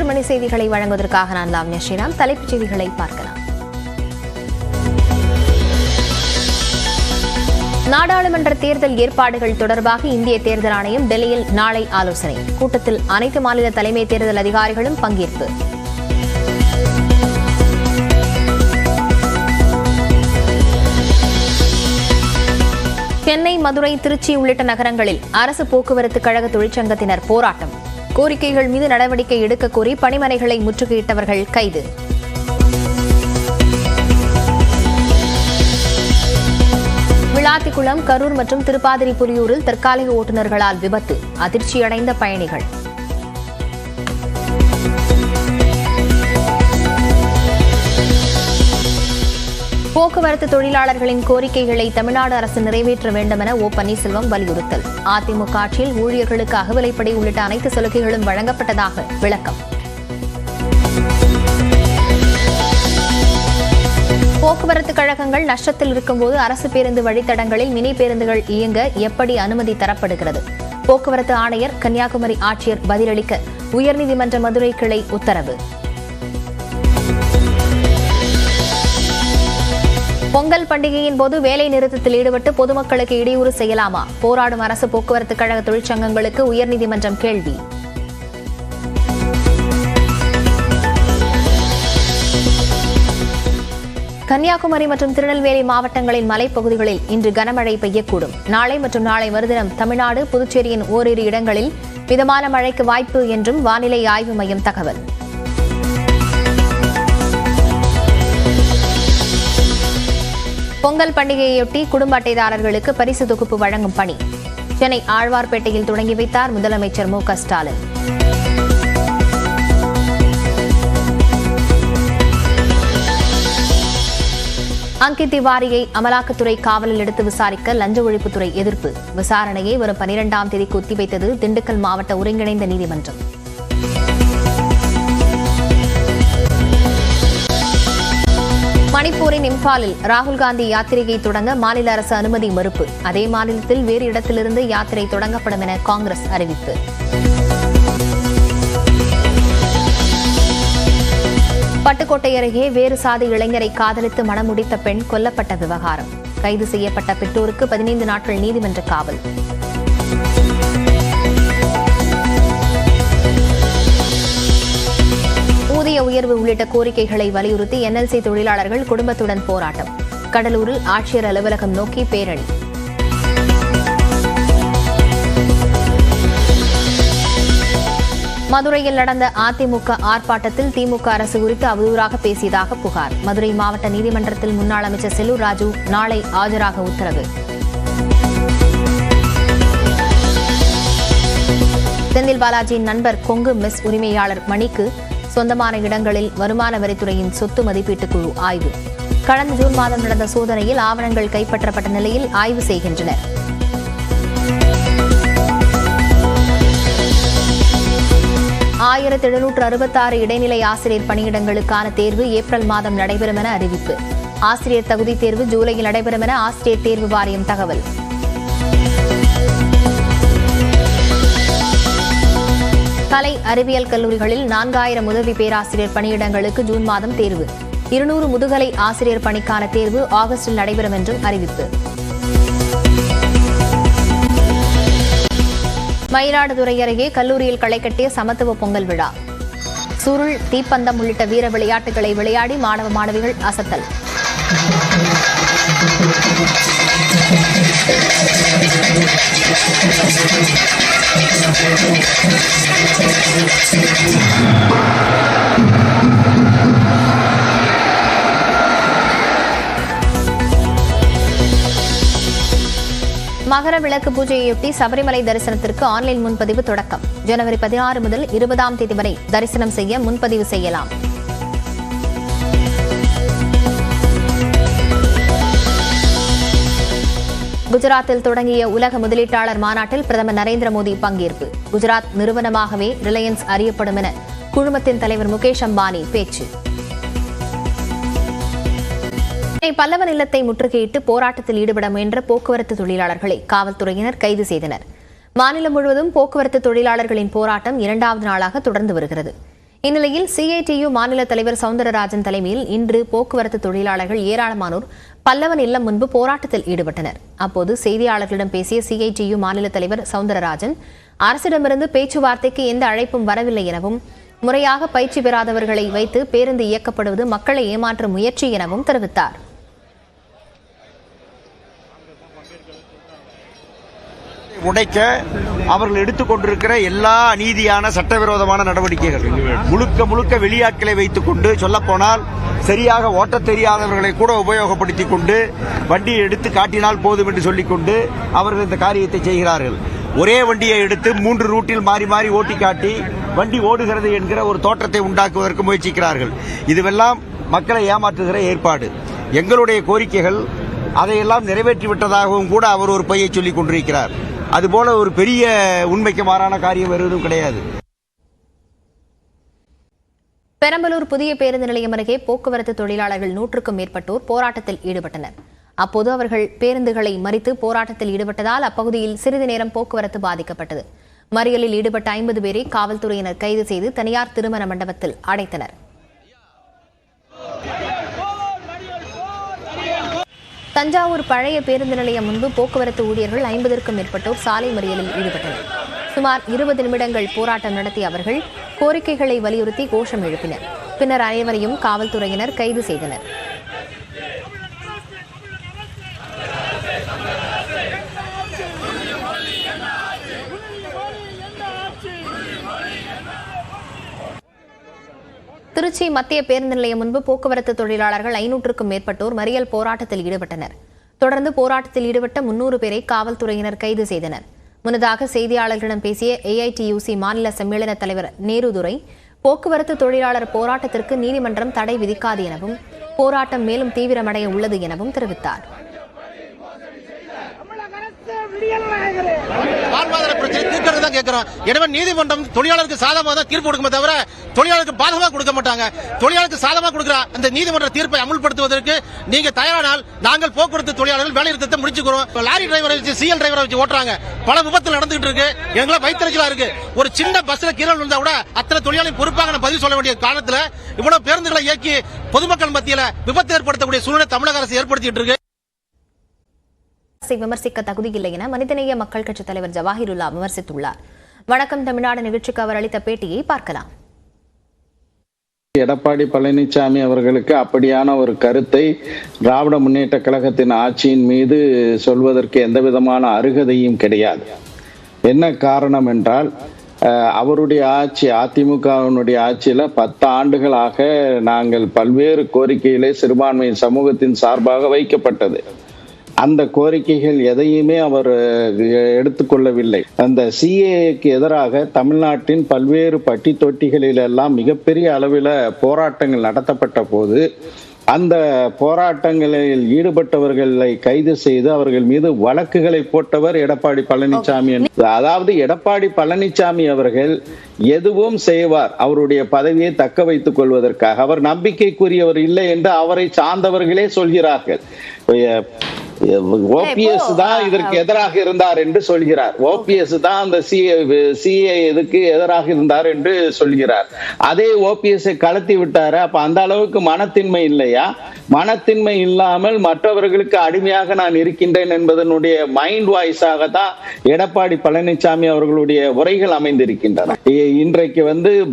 மணி செய்திகளை வழங்குவதற்காக நான் லாவண்யா ஸ்ரீராம். தலைப்புச் செய்திகளை பார்க்கலாம். நாடாளுமன்ற தேர்தல் ஏற்பாடுகள் தொடர்பாக இந்திய தேர்தல் ஆணையம் டெல்லியில் நாளை ஆலோசனை. கூட்டத்தில் அனைத்து மாநில தலைமை தேர்தல் அதிகாரிகளும் பங்கேற்பு. சென்னை, மதுரை, திருச்சி உள்ளிட்ட நகரங்களில் அரசு போக்குவரத்து கழக தொழிற்சங்கத்தினர் போராட்டம். கோரிக்கைகள் மீது நடவடிக்கை எடுக்க கோரி பணிமனைகளை முற்றுகையிட்டவர்கள் கைது. விளாத்திக்குளம், கரூர் மற்றும் திருப்பாதிரிப்புலியூரில் தற்காலிக ஓட்டுநர்களால் விபத்து. அதிர்ச்சியடைந்த பயணிகள். போக்குவரத்து தொழிலாளர்களின் கோரிக்கைகளை தமிழ்நாடு அரசு நிறைவேற்ற வேண்டும் என ஓ பன்னீர்செல்வம் வலியுறுத்தல். அதிமுக ஆட்சியில் ஊழியர்களுக்கு அகவிலைப்படி உள்ளிட்ட அனைத்து சலுகைகளும் வழங்கப்பட்டதாக விளக்கம். போக்குவரத்து கழகங்கள் நஷ்டத்தில் இருக்கும்போது அரசு பேருந்து வழித்தடங்களில் மினி பேருந்துகள் இயங்க எப்படி அனுமதி தரப்படுகிறது? போக்குவரத்து ஆணையர் கன்னியாகுமரி ஆட்சியர் பதிலளிக்க உயர்நீதிமன்ற மதுரை கிளை உத்தரவு. பொங்கல் பண்டிகையின் போது வேலை நிறுத்தத்தில் ஈடுபட்டு பொதுமக்களுக்கு இடையூறு செய்யலாமா? போராடும் அரசு போக்குவரத்து கழக தொழிற்சங்கங்களுக்கு உயர்நீதிமன்றம் கேள்வி. கன்னியாகுமரி மற்றும் திருநெல்வேலி மாவட்டங்களின் மலைப்பகுதிகளில் இன்று கனமழை பெய்யக்கூடும். நாளை மற்றும் நாளை மறுதினம் தமிழ்நாடு, புதுச்சேரியின் ஓரிரு இடங்களில் மிதமான மழைக்கு வாய்ப்பு என்றும் வானிலை ஆய்வு மையம் தகவல். பொங்கல் பண்டிகையொட்டி குடும்ப அட்டைதாரர்களுக்கு பரிசு தொகுப்பு வழங்கும் பணி சென்னை ஆழ்வார்பேட்டையில் தொடங்கி வைத்தார் முதலமைச்சர் மு க ஸ்டாலின். அங்கித் திவாரியை அமலாக்கத்துறை காவலில் எடுத்து விசாரிக்க லஞ்ச ஒழிப்புத்துறை எதிர்ப்பு. விசாரணையை வரும் 12ஆம் தேதிக்கு ஒத்திவைத்தது திண்டுக்கல் மாவட்ட ஒருங்கிணைந்த நீதிமன்றம். மணிப்பூரின் இம்பாலில் ராகுல் காந்தி யாத்திரையை தொடங்க மாநில அரசு அனுமதி மறுப்பு. அதே மாநிலத்தில் வேறு இடத்திலிருந்து யாத்திரை தொடங்கப்படும் என காங்கிரஸ் அறிவிப்பு. பட்டுக்கோட்டை அருகே வேறு சாதி இளைஞரை காதலித்து மணமுடித்த பெண் கொல்லப்பட்ட விவகாரம். கைது செய்யப்பட்ட பெற்றோருக்கு 15 நாட்கள் நீதிமன்ற காவல். ஊதிய உயர்வு உள்ளிட்ட கோரிக்கைகளை வலியுறுத்தி என்எல்சி தொழிலாளர்கள் குடும்பத்துடன் போராட்டம். கடலூரில் ஆட்சியர் அலுவலகம் நோக்கி பேரணி. மதுரையில் நடந்த அதிமுக ஆர்ப்பாட்டத்தில் திமுக அரசு குறித்து அவதூறாக பேசியதாக புகார். மதுரை மாவட்ட நீதிமன்றத்தில் முன்னாள் அமைச்சர் செல்லூர் ராஜு நாளை ஆஜராக உத்தரவு. செந்தில் பாலாஜியின் நண்பர் கொங்கு மெஸ் உரிமையாளர் மணிக்கு சொந்தமான இடங்களில் வருமான வரித்துறையின் சொத்து மதிப்பீட்டுக் குழு ஆய்வு. கடந்த ஜூன் மாதம் நடந்த சோதனையில் ஆவணங்கள் கைப்பற்றப்பட்ட நிலையில் ஆய்வு செய்கின்றனர். ஆயிரத்து 766 இடைநிலை ஆசிரியர் பணியிடங்களுக்கான தேர்வு ஏப்ரல் மாதம் நடைபெறும் என அறிவிப்பு. ஆசிரியர் தகுதி தேர்வு ஜூலையில் நடைபெறும் என ஆசிரியர் தேர்வு வாரியம் தகவல். கலை அறிவியல் கல்லூரிகளில் 4000 உதவி பேராசிரியர் பணியிடங்களுக்கு ஜூன் மாதம் தேர்வு. 200 முதுகலை ஆசிரியர் பணிக்கான தேர்வு ஆகஸ்டில் நடைபெறும் என்றும் அறிவிப்பு. மயிலாடுதுறை அருகே கல்லூரியில் களை கட்டிய சமத்துவ பொங்கல் விழா. சுருள், தீப்பந்தம் உள்ளிட்ட வீர விளையாட்டுகளை விளையாடி மாணவ மாணவிகள் அசத்தல். மகர விளக்கு பூஜையொட்டி சபரிமலை தரிசனத்திற்கு ஆன்லைன் முன்பதிவு தொடக்கம். ஜனவரி 16 முதல் 20ஆம் தேதி வரை தரிசனம் செய்ய முன்பதிவு செய்யலாம். குஜராத்தில் தொடங்கிய உலக முதலீட்டாளர் மாநாட்டில் பிரதமர் நரேந்திர மோடி பங்கேற்பு. குஜராத் நிறுவனமாகவே ரிலையன்ஸ் அறியப்படும் என குழுமத்தின் தலைவர் முகேஷ் அம்பானி பேச்சு. பல்லவ நிலத்தை முற்றுகையிட்டு போராட்டத்தில் ஈடுபட முயன்ற போக்குவரத்து தொழிலாளர்களை காவல்துறையினர் கைது செய்தனர். மாநிலம் முழுவதும் போக்குவரத்து தொழிலாளர்களின் போராட்டம் 2வது நாளாக தொடர்ந்து வருகிறது. இந்நிலையில் சிஐடியு மாநில தலைவர் சவுந்தரராஜன் தலைமையில் இன்று போக்குவரத்து தொழிலாளர்கள் ஏராளமானோர் பல்லவன் இல்லம் முன்பு போராட்டத்தில் ஈடுபட்டனர். அப்போது செய்தியாளர்களிடம் பேசிய சிஐடியு மாநில தலைவர் சவுந்தரராஜன், அரசிடமிருந்து பேச்சுவார்த்தைக்கு எந்த அழைப்பும் வரவில்லை எனவும், முறையாக பயிற்சி பெறாதவர்களை வைத்து பேருந்து இயக்கப்படுவது மக்களை ஏமாற்றும் முயற்சி எனவும் தெரிவித்தார். உடைக்க அவர்கள் எடுத்துக்கொண்டிருக்கிற எல்லா அநீதியான சட்டவிரோதமான நடவடிக்கைகள் முழுக்க வெளியாட்களை வைத்துக் கொண்டு, சொல்லப்போனால் சரியாக ஓட்ட தெரியாதவர்களை கூட உபயோகப்படுத்திக் கொண்டு வண்டியை எடுத்து காட்டினால் போதும் என்று சொல்லிக்கொண்டு அவர்கள் இந்த காரியத்தை செய்கிறார்கள். ஒரே வண்டியை எடுத்து 3 ரூட்டில் மாறி மாறி ஓட்டி காட்டி வண்டி ஓடுகிறது என்கிற ஒரு தோற்றத்தை உண்டாக்குவதற்கு முயற்சிக்கிறார்கள். இதுவெல்லாம் மக்களை ஏமாற்றுகிற ஏற்பாடு. எங்களுடைய கோரிக்கைகள் அதையெல்லாம் நிறைவேற்றிவிட்டதாகவும் கூட அவர் ஒரு பையை சொல்லிக் கொண்டிருக்கிறார். அதுபோல ஒரு பெரிய உண்மைக்கு மாறான காரியம் எதுவும் கிடையாது. பெரம்பலூர் புதிய பேருந்து நிலையம் அருகே போக்குவரத்து தொழிலாளர்கள் 100க்கும் மேற்பட்டோர் போராட்டத்தில் ஈடுபட்டனர். அப்போது அவர்கள் பேருந்துகளை மறித்து போராட்டத்தில் ஈடுபட்டதால் அப்பகுதியில் சிறிது நேரம் போக்குவரத்து பாதிக்கப்பட்டது. மறியலில் ஈடுபட்ட 50 பேரை காவல்துறையினர் கைது செய்து தனியார் திருமண மண்டபத்தில் அடைத்தனர். தஞ்சாவூர் பழைய பேருந்து நிலையம் முன்பு போக்குவரத்து ஊழியர்கள் 50க்கும் மேற்பட்டோர் சாலை மறியலில் ஈடுபட்டனர். சுமார் 20 நிமிடங்கள் போராட்டம் நடத்திய அவர்கள் கோரிக்கைகளை வலியுறுத்தி கோஷம் எழுப்பினர். பின்னர் அனைவரையும் காவல்துறையினர் கைது செய்தனர். திருச்சி மத்திய பேருந்து நிலையம் முன்பு போக்குவரத்து தொழிலாளர்கள் 500க்கும் மேற்பட்டோர் மறியல் போராட்டத்தில் ஈடுபட்டனர். தொடர்ந்து போராட்டத்தில் ஈடுபட்ட 300 பேரை காவல்துறையினர் கைது செய்தனர். முன்னதாக செய்தியாளர்களிடம் பேசிய ஏஐடியூசி மாநில சம்மேளன தலைவர் நேருதுரை, போக்குவரத்து தொழிலாளர் போராட்டத்திற்கு நீதிமன்றம் தடை விதிக்காது எனவும், போராட்டம் மேலும் தீவிரமடைய உள்ளது எனவும் தெரிவித்தார். வாழ்வாதார பிரச்சனை தீர்க்கிறது தான் கேட்கிறோம். எனவே நீதிமன்றம் தொழிலாளருக்கு சாதகமாக தான் தீர்ப்பு கொடுக்குமே தவிர தொழிலாளருக்கு பாதகமாக கொடுக்க மாட்டாங்க. தொழிலாளருக்கு சாதகமாக கொடுக்கிற அந்த நீதிமன்ற தீர்ப்பை அமல்படுத்துவதற்கு நீங்க தயாரானால் நாங்கள் போக்குவரத்து தொழிலாளர்கள் வேலை நிறுத்தத்தை முடிச்சுக்கிறோம். லாரி டிரைவரை வச்சு சிஎல் டிரைவரை வச்சு ஓட்டுறாங்க. பல விபத்து நடந்துகிட்டு இருக்கு. எங்களை வயிற்றுச்சலா இருக்கு. ஒரு சின்ன பஸ்ல கீரல் விழுந்தா கூட அத்தனை தொழிலாளி பொறுப்பாக பதில் சொல்ல வேண்டிய காலத்தில் இவ்வளவு பேருந்துகளை இயக்கி பொதுமக்கள் மத்தியில் விபத்து ஏற்படுத்தக்கூடிய சூழ்நிலை தமிழக அரசு ஏற்படுத்திட்டு இருக்கு. விமர்சிக்க தகுதியில்லை என மனிதநேய மக்கள் கட்சி தலைவர் ஜவாஹிருல்லா விமர்சித்துள்ளார். வணக்கம் தமிழ்நாடு நிகழ்ச்சிக்கு அவர் அளித்த பேட்டியை பார்க்கலாம். எடப்பாடி பழனிசாமி அவர்களுக்கு அப்படியான ஒரு கருத்தை திராவிட முன்னேற்ற கழகத்தின் ஆட்சியின் மீது சொல்வதற்கு எந்த விதமான அருகதையும் கிடையாது. என்ன காரணம் என்றால், அவருடைய ஆட்சி, அதிமுகவினுடைய ஆட்சியில 10 ஆண்டுகளாக நாங்கள் பல்வேறு கோரிக்கைகளை சிறுபான்மை சமூகத்தின் சார்பாக வைக்கப்பட்டது. அந்த கோரிக்கைகள் எதையுமே அவர் எடுத்துக்கொள்ளவில்லை. அந்த சிஏஏக்கு எதிராக தமிழ்நாட்டின் பல்வேறு பட்டி தொட்டிகளிலெல்லாம் மிகப்பெரிய அளவில் போராட்டங்கள் நடத்தப்பட்ட போது அந்த போராட்டங்களில் ஈடுபட்டவர்களை கைது செய்து அவர்கள் மீது வழக்குகளை போட்டவர் எடப்பாடி பழனிசாமி. அதாவது எடப்பாடி பழனிசாமி அவர்கள் எதுவும் செய்வார் அவருடைய பதவியை தக்க வைத்துக் கொள்வதற்காக. அவர் நம்பிக்கைக்குரியவர் இல்லை என்று அவரை சார்ந்தவர்களே சொல்கிறார்கள். ஓபிஎஸ் தான் இதற்கு எதிராக இருந்தார் என்று சொல்கிறார். ஓபிஎஸ் தான் அந்த சிஏ இதுக்கு எதிராக இருந்தார் என்று சொல்கிறார். அதே ஓபிஎஸ் கலத்தி விட்டாரு. அப்ப அந்த அளவுக்கு மனத்தின்மை இல்லையா? மனத்தின்மை இல்லாமல் மற்றவர்களுக்கு அடிமையாக நான் இருக்கின்றேன் என்பதனுடைய மைண்ட் வாய்ஸாக தான் எடப்பாடி பழனிசாமி அவர்களுடைய உரைகள் அமைந்திருக்கின்றன. இன்றைக்கு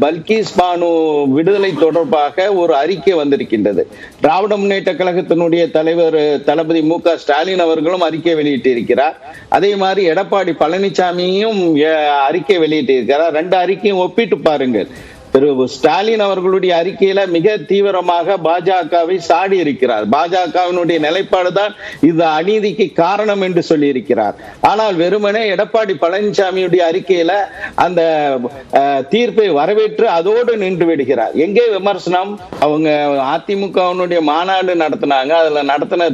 பல்கீஸ் பானு விடுதலை தொடர்பாக ஒரு அறிக்கை வந்திருக்கின்றது. திராவிட முன்னேற்ற கழகத்தினுடைய தலைவர் தளபதி மு.க. ஸ்டாலின் அவர்களும் அறிக்கை வெளியிட்டிருக்கிறார். அதே மாதிரி எடப்பாடி பழனிசாமியும் அறிக்கை வெளியிட்டிருக்கிறார். 2 அறிக்கையும் ஒப்பிட்டு பாருங்கள். திரு ஸ்டாலின் அவர்களுடைய அறிக்கையில மிக தீவிரமாக பாஜகவை சாடி இருக்கிறார். பாஜகவினுடைய நிலைப்பாடுதான் இது அநீதிக்கு காரணம் என்று சொல்லி இருக்கிறார். ஆனால் வெறுமனே எடப்பாடி பழனிசாமியுடைய அறிக்கையில அந்த தீர்ப்பை வரவேற்று அதோடு நின்று விடுகிறார். எங்கே விமர்சனம்? அவங்க அதிமுகவினுடைய மாநாடு நடத்தினாங்க. அதுல நடத்தின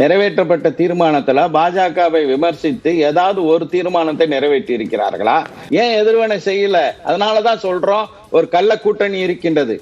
நிறைவேற்றப்பட்ட தீர்மானத்துல பாஜகவை விமர்சித்து ஏதாவது ஒரு தீர்மானத்தை நிறைவேற்றி இருக்கிறார்களா? ஏன் எதிர்வினை செய்யல? அதனாலதான் சொல்றோம், ஒரு கள்ள கூட்டணி இருக்கின்றது.